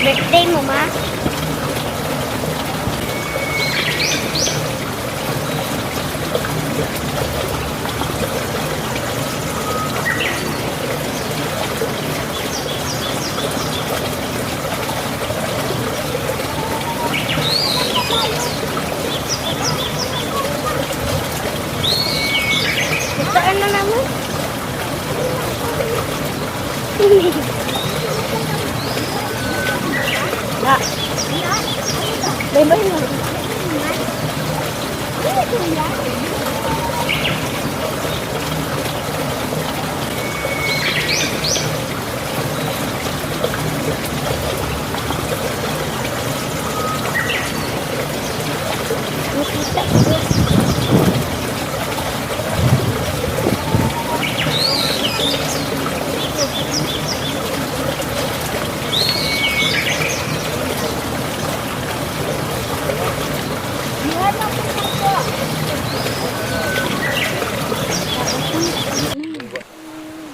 Birthday mo, ma? Saan na naman? Ah. Bye-bye mo.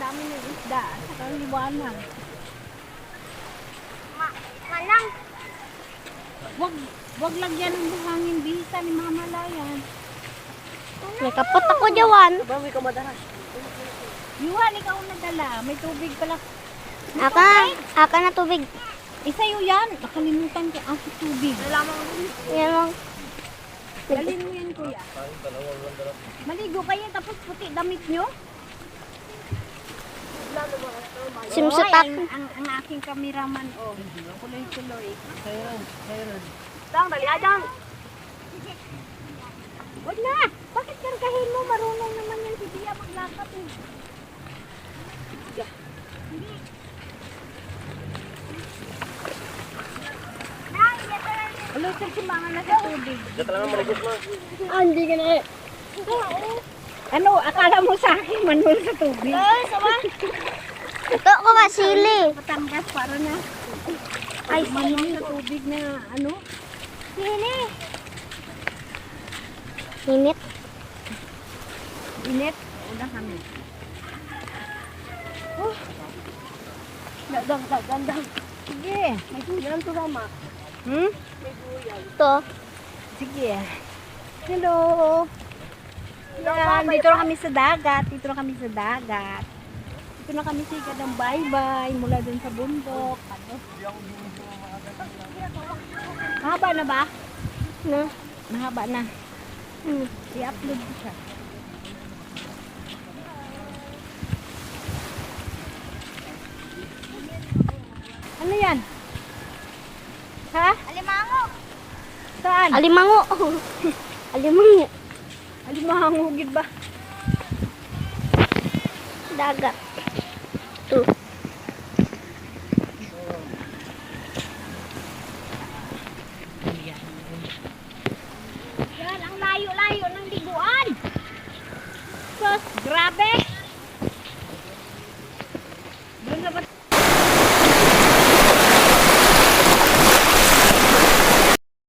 Dami ng isda sa kaliwanag. Manang. Wag lagyan ng buhangin bisa ni mga malayan. May kapot ako diyan. Bawi ka madalas. Yuhan, ikaw nadala. May tubig pala. Aka na tubig. Isa yun yan. Nakalimutan ko ang tubig. Yan lang. Dalhin mo yan, kuya. Maligo kayo tapos puti damit nyo. Simsutak. Ang aking kameraman, oh. Kuloy-kuloy. Dang, dali adang. Wag na! Bakit kargahin mo? Marunong naman yan si Tia maglakap eh. Hello, sir, si mga nasa tubig. Diyan talaga marikot mo. Hindi ka na. Ano, akala mo sa akin manual sa tubig? Ay, sama. Ito ko nga sili. Patangas para na. Ay, manual sa tubig na ano? Sili. Init. Init. Una kami. Dang. Sige. May tuyan to mama. Hmm? May tuyan. Ito. Sige. Hello. Yan, dito na kami sa dagat. Dito na kami sa dagat. Dito na kami sa ikadang bye-bye mula dun sa bundok. Ano? Mahaba na ba? Na. Mahaba na. Hmm. I-upload ko siya. Ano yan? Ha? Alimango. Saan? Alimango. Alimango. Alimango, gid ba? Dagat. Ito. Yan, ang layo-layo ng liguan. Sus, grabe.